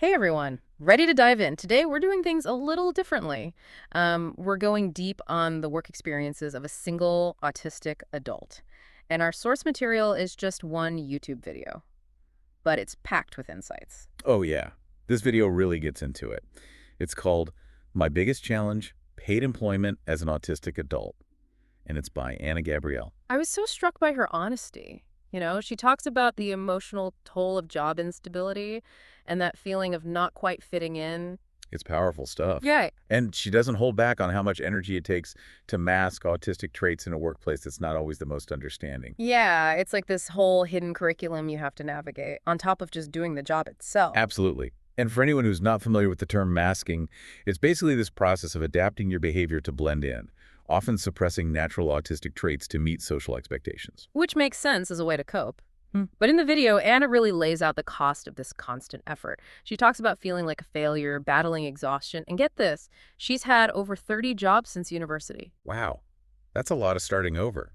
Hey everyone, ready to dive in. Today we're doing things a little differently. We're going deep on the work experiences of a single autistic adult. And our source material is just one YouTube video, but it's packed with insights. Oh, yeah. This video really gets into it. It's called My Biggest Challenge, Paid Employment as an Autistic Adult, and it's by Anna Gabrielle. I was so struck by her honesty. She talks about the emotional toll of job instability and that feeling of not quite fitting in. It's powerful stuff. Yeah, And she doesn't hold back on how much energy it takes to mask autistic traits in a workplace that's not always the most understanding. yeah, it's like this whole hidden curriculum you have to navigate on top of just doing the job itself. Absolutely. And for anyone who's not familiar with the term masking, it's basically this process of adapting your behavior to blend in, often suppressing natural autistic traits to meet social expectations. Which makes sense as a way to cope. But in the video, Anna really lays out the cost of this constant effort. She talks about feeling like a failure, battling exhaustion, and get this, she's had over 30 jobs since university. Wow, that's a lot of starting over.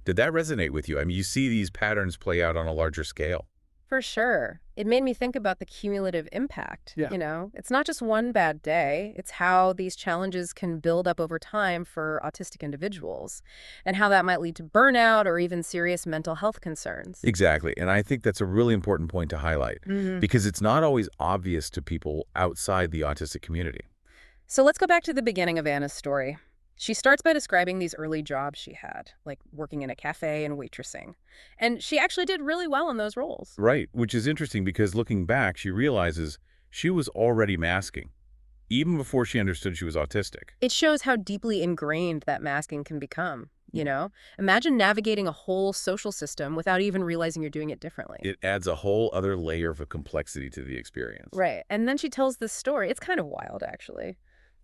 Did that resonate with you? I mean, you see these patterns play out on a larger scale. For sure. It made me think about the cumulative impact. Yeah. It's not just one bad day, it's how these challenges can build up over time for autistic individuals, and how that might lead to burnout or even serious mental health concerns. Exactly. And I think that's a really important point to highlight because it's not always obvious to people outside the autistic community. So let's go back to the beginning of Anna's story. She starts by describing these early jobs she had, like working in a cafe and waitressing. And she actually did really well in those roles. Right, which is interesting because looking back, she realizes she was already masking, even before she understood she was autistic. It shows how deeply ingrained that masking can become. Imagine navigating a whole social system without even realizing you're doing it differently. It adds a whole other layer of a complexity to the experience. Right. And then she tells this story. It's kind of wild, actually,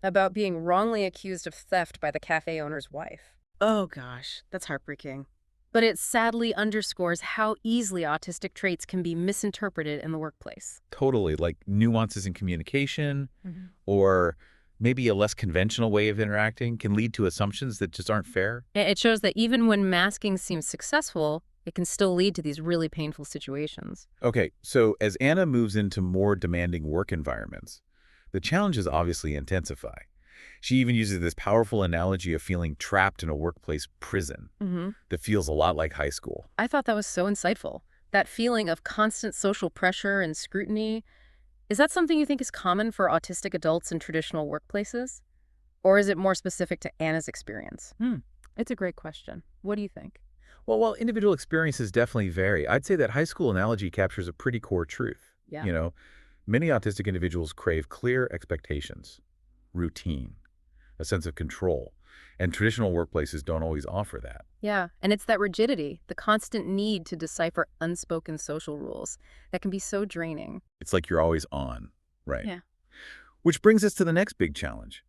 about being wrongly accused of theft by the cafe owner's wife. Oh, gosh, that's heartbreaking. But it sadly underscores how easily autistic traits can be misinterpreted in the workplace. Totally, like nuances in communication Mhm. or maybe a less conventional way of interacting can lead to assumptions that just aren't fair. It shows that even when masking seems successful, it can still lead to these really painful situations. Okay, so as Anna moves into more demanding work environments, the challenges obviously intensify. She even uses this powerful analogy of feeling trapped in a workplace prison that feels a lot like high school. I thought that was so insightful. That feeling of constant social pressure and scrutiny, is that something you think is common for autistic adults in traditional workplaces? Or is it more specific to Anna's experience? It's a great question. What do you think? Well, while individual experiences definitely vary, I'd say that high school analogy captures a pretty core truth. Yeah. Many autistic individuals crave clear expectations, routine, a sense of control, and traditional workplaces don't always offer that. Yeah, and it's that rigidity, the constant need to decipher unspoken social rules that can be so draining. It's like you're always on, right? Yeah. Which brings us to the next big challenge.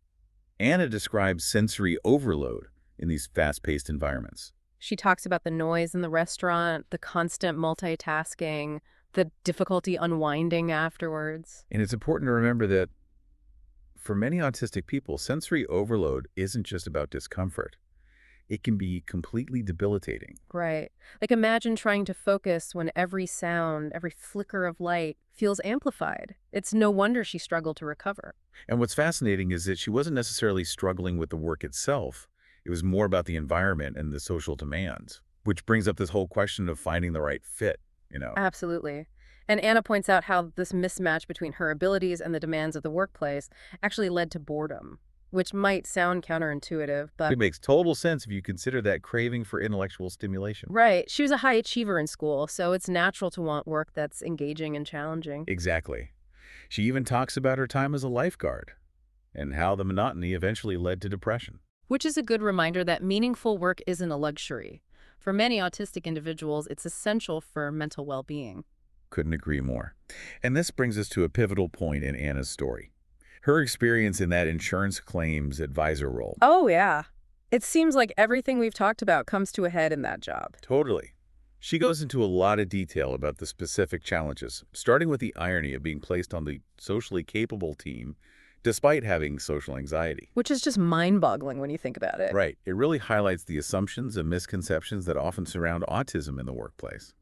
Anna describes sensory overload in these fast-paced environments. She talks about the noise in the restaurant, the constant multitasking, the difficulty unwinding afterwards. And it's important to remember that for many autistic people, sensory overload isn't just about discomfort. It can be completely debilitating. Right. Like imagine trying to focus when every sound, every flicker of light feels amplified. It's no wonder she struggled to recover. And what's fascinating is that she wasn't necessarily struggling with the work itself. It was more about the environment and the social demands, which brings up this whole question of finding the right fit. Absolutely. And Anna points out how this mismatch between her abilities and the demands of the workplace actually led to boredom, which might sound counterintuitive, but It makes total sense if you consider that craving for intellectual stimulation. right. She was a high achiever in school, so it's natural to want work that's engaging and challenging. Exactly. She even talks about her time as a lifeguard and how the monotony eventually led to depression. Which is a good reminder that meaningful work isn't a luxury. For many autistic individuals, it's essential for mental well-being. Couldn't agree more. And this brings us to a pivotal point in Anna's story. Her experience in that insurance claims advisor role. Oh, yeah. It seems like everything we've talked about comes to a head in that job. Totally. She goes into a lot of detail about the specific challenges, starting with the irony of being placed on the socially capable team despite having social anxiety. Which is just mind-boggling when you think about it. Right. It really highlights the assumptions and misconceptions that often surround autism in the workplace.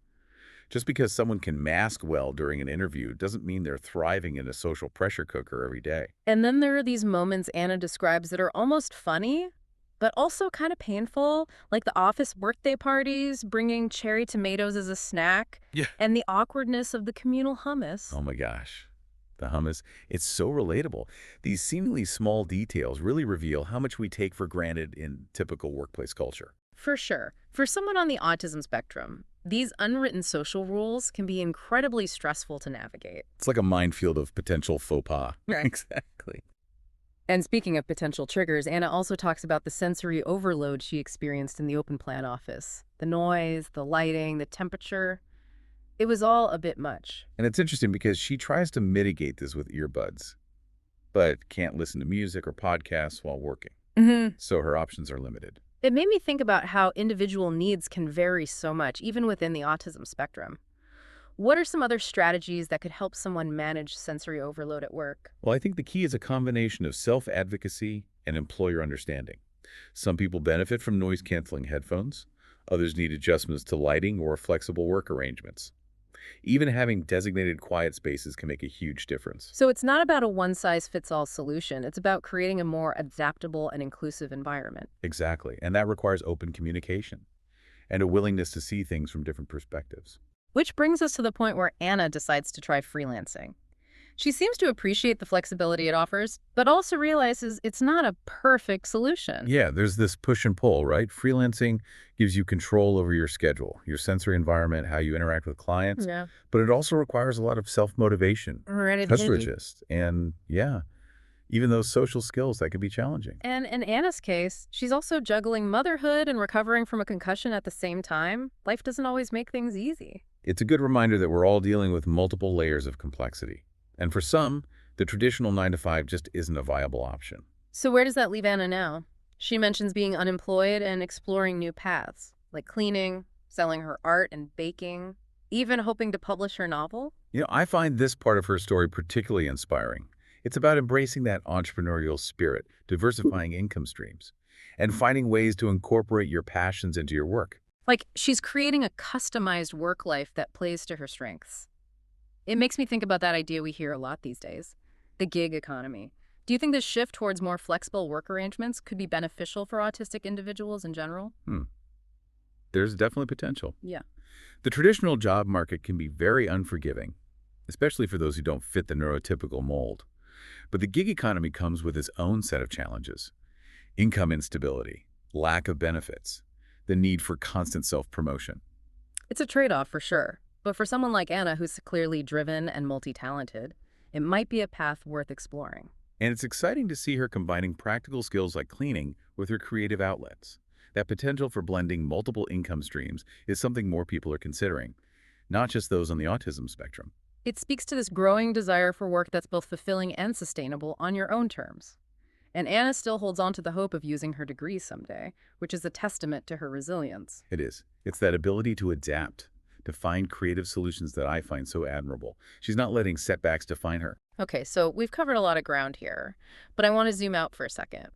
Just because someone can mask well during an interview doesn't mean they're thriving in a social pressure cooker every day. And then there are these moments Anna describes that are almost funny, but also kind of painful, like the office birthday parties, bringing cherry tomatoes as a snack, Yeah. and the awkwardness of the communal hummus. Oh my gosh. The hummus, it's so relatable. These seemingly small details really reveal how much we take for granted in typical workplace culture. For sure. For someone on the autism spectrum, these unwritten social rules can be incredibly stressful to navigate. It's like a minefield of potential faux pas. Right. Exactly. And speaking of potential triggers, Anna also talks about the sensory overload she experienced in the open plan office. The noise, the lighting, the temperature. It was all a bit much. And it's interesting because she tries to mitigate this with earbuds, but can't listen to music or podcasts while working. Hmm. So her options are limited. It made me think about how individual needs can vary so much, even within the autism spectrum. What are some other strategies that could help someone manage sensory overload at work? Well, I think the key is a combination of self-advocacy and employer understanding. Some people benefit from noise-canceling headphones. Others need adjustments to lighting or flexible work arrangements. Even having designated quiet spaces can make a huge difference. So it's not about a one-size-fits-all solution. It's about creating a more adaptable and inclusive environment. Exactly. And that requires open communication and a willingness to see things from different perspectives. Which brings us to the point where Anna decides to try freelancing. She seems to appreciate the flexibility it offers, but also realizes it's not a perfect solution. Yeah, there's this push and pull, right? Freelancing gives you control over your schedule, your sensory environment, how you interact with clients, Yeah. but it also requires a lot of self-motivation, Right. strategist, and yeah, even those social skills that can be challenging. And in Anna's case, she's also juggling motherhood and recovering from a concussion at the same time. Life doesn't always make things easy. It's a good reminder that we're all dealing with multiple layers of complexity. And for some, the traditional 9 to 5 just isn't a viable option. So where does that leave Anna now? She mentions being unemployed and exploring new paths, like cleaning, selling her art and baking, even hoping to publish her novel. I find this part of her story particularly inspiring. It's about embracing that entrepreneurial spirit, diversifying income streams, and finding ways to incorporate your passions into your work. Like she's creating a customized work life that plays to her strengths. It makes me think about that idea we hear a lot these days, the gig economy. Do you think this shift towards more flexible work arrangements could be beneficial for autistic individuals in general? There's definitely potential. Yeah. The traditional job market can be very unforgiving, especially for those who don't fit the neurotypical mold. But the gig economy comes with its own set of challenges. Income instability, lack of benefits, the need for constant self-promotion. It's a trade-off for sure. But for someone like Anna, who's clearly driven and multi-talented, it might be a path worth exploring. And it's exciting to see her combining practical skills like cleaning with her creative outlets. That potential for blending multiple income streams is something more people are considering, not just those on the autism spectrum. It speaks to this growing desire for work that's both fulfilling and sustainable on your own terms. And Anna still holds on to the hope of using her degree someday, which is a testament to her resilience. It is. It's that ability to adapt, to find creative solutions that I find so admirable. She's not letting setbacks define her. Okay, so we've covered a lot of ground here, but I want to zoom out for a second.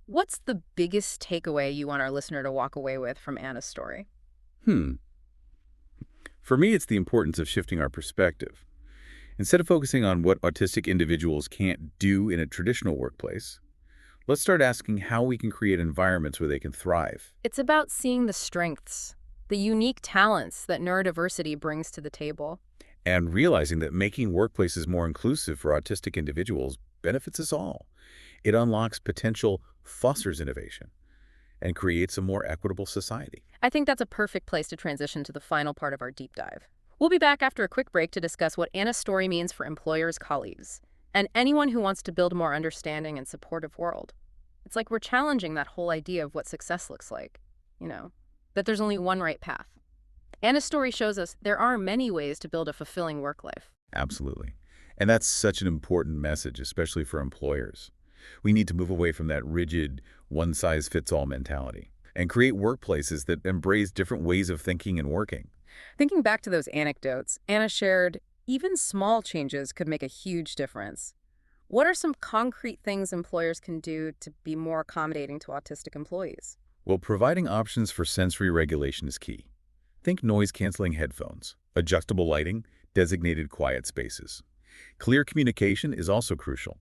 What's the biggest takeaway you want our listener to walk away with from Anna's story? Hmm. For me, it's the importance of shifting our perspective. Instead of focusing on what autistic individuals can't do in a traditional workplace, let's start asking how we can create environments where they can thrive. It's about seeing the strengths, the unique talents that neurodiversity brings to the table. And realizing that making workplaces more inclusive for autistic individuals benefits us all. It unlocks potential, fosters innovation, and creates a more equitable society. I think that's a perfect place to transition to the final part of our deep dive. We'll be back after a quick break to discuss what Anna's story means for employers, colleagues, and anyone who wants to build a more understanding and supportive world. It's like we're challenging that whole idea of what success looks like, that there's only one right path. Anna's story shows us there are many ways to build a fulfilling work life. Absolutely. And that's such an important message, especially for employers. We need to move away from that rigid, one-size-fits-all mentality and create workplaces that embrace different ways of thinking and working. Thinking back to those anecdotes, Anna shared, even small changes could make a huge difference. What are some concrete things employers can do to be more accommodating to autistic employees? Well, providing options for sensory regulation is key. Think noise-canceling headphones, adjustable lighting, designated quiet spaces. Clear communication is also crucial.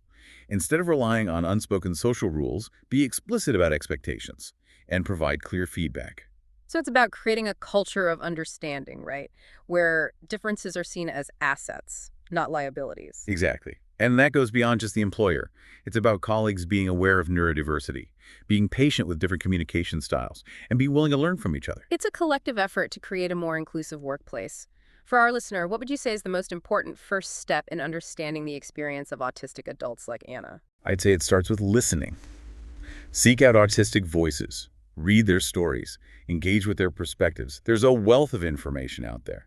Instead of relying on unspoken social rules, be explicit about expectations and provide clear feedback. So it's about creating a culture of understanding, right? Where differences are seen as assets, not liabilities. Exactly. And that goes beyond just the employer. It's about colleagues being aware of neurodiversity, being patient with different communication styles, and be willing to learn from each other. It's a collective effort to create a more inclusive workplace. For our listener, what would you say is the most important first step in understanding the experience of autistic adults like Anna? I'd say it starts with listening. Seek out autistic voices, read their stories, engage with their perspectives. There's a wealth of information out there.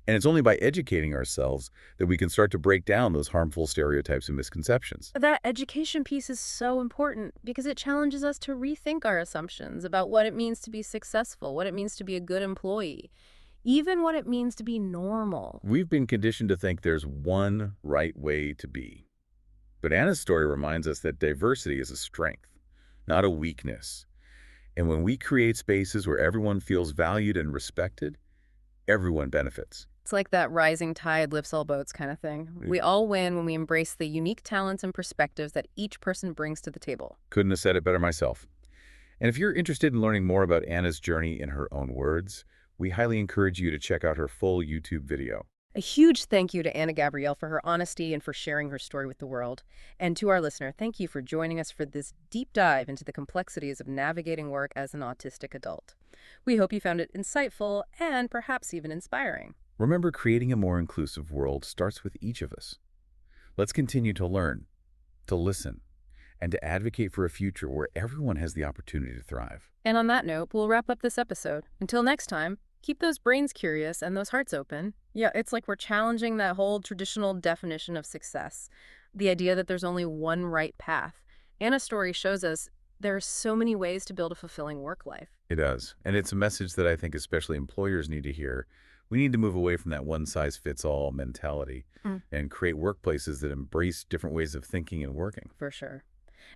And it's only by educating ourselves that we can start to break down those harmful stereotypes and misconceptions. That education piece is so important because it challenges us to rethink our assumptions about what it means to be successful, what it means to be a good employee, even what it means to be normal. We've been conditioned to think there's one right way to be. But Anna's story reminds us that diversity is a strength, not a weakness. And when we create spaces where everyone feels valued and respected, everyone benefits. It's like that rising tide lifts all boats kind of thing. We all win when we embrace the unique talents and perspectives that each person brings to the table. Couldn't have said it better myself. And if you're interested in learning more about Anna's journey in her own words, we highly encourage you to check out her full YouTube video. A huge thank you to Anna Gabrielle for her honesty and for sharing her story with the world. And to our listener, thank you for joining us for this deep dive into the complexities of navigating work as an autistic adult. We hope you found it insightful and perhaps even inspiring. Remember, creating a more inclusive world starts with each of us. Let's continue to learn, to listen, and to advocate for a future where everyone has the opportunity to thrive. And on that note, we'll wrap up this episode. Until next time, keep those brains curious and those hearts open. Yeah, it's like we're challenging that whole traditional definition of success, the idea that there's only one right path. Anna's story shows us there are so many ways to build a fulfilling work life. It does. And it's a message that I think especially employers need to hear. We need to move away from that one-size-fits-all mentality and create workplaces that embrace different ways of thinking and working. For sure.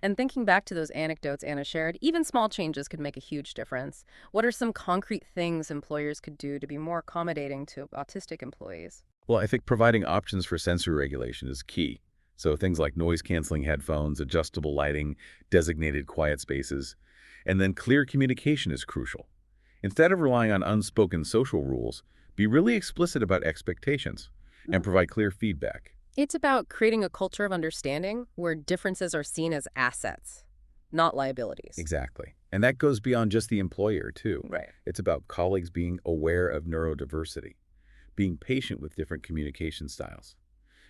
And thinking back to those anecdotes Anna shared, even small changes could make a huge difference. What are some concrete things employers could do to be more accommodating to autistic employees? Well, I think providing options for sensory regulation is key. So things like noise-canceling headphones, adjustable lighting, designated quiet spaces, and then clear communication is crucial. Instead of relying on unspoken social rules, be really explicit about expectations and provide clear feedback. It's about creating a culture of understanding where differences are seen as assets, not liabilities. Exactly. And that goes beyond just the employer, too. Right. It's about colleagues being aware of neurodiversity, being patient with different communication styles,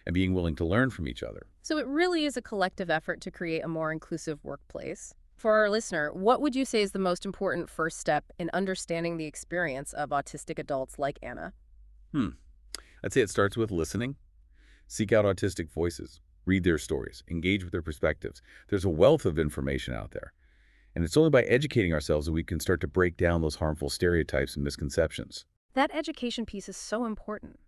and being willing to learn from each other. So it really is a collective effort to create a more inclusive workplace. For our listener, what would you say is the most important first step in understanding the experience of autistic adults like Anna? I'd say it starts with listening. Seek out autistic voices. Read their stories. Engage with their perspectives. There's a wealth of information out there. And it's only by educating ourselves that we can start to break down those harmful stereotypes and misconceptions. That education piece is so important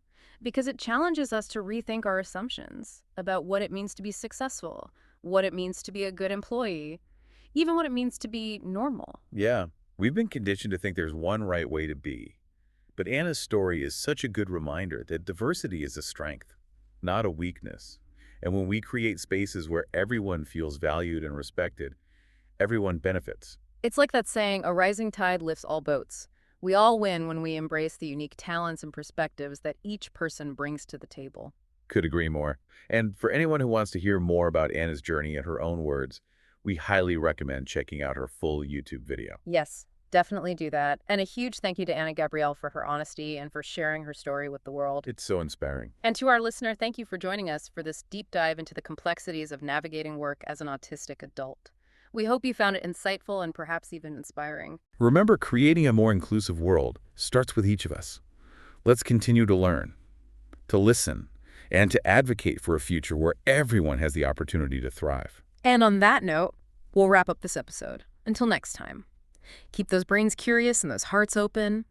because it challenges us to rethink our assumptions about what it means to be successful, what it means to be a good employee, even what it means to be normal. Yeah, we've been conditioned to think there's one right way to be. But Anna's story is such a good reminder that diversity is a strength, not a weakness. And when we create spaces where everyone feels valued and respected, everyone benefits. It's like that saying, a rising tide lifts all boats. We all win when we embrace the unique talents and perspectives that each person brings to the table. Could agree more. And for anyone who wants to hear more about Anna's journey in her own words, we highly recommend checking out her full YouTube video. Yes, definitely do that. And a huge thank you to Anna Gabrielle for her honesty and for sharing her story with the world. It's so inspiring. And to our listener, thank you for joining us for this deep dive into the complexities of navigating work as an autistic adult. We hope you found it insightful and perhaps even inspiring. Remember, creating a more inclusive world starts with each of us. Let's continue to learn, to listen, and to advocate for a future where everyone has the opportunity to thrive. And on that note, we'll wrap up this episode. Until next time, keep those brains curious and those hearts open.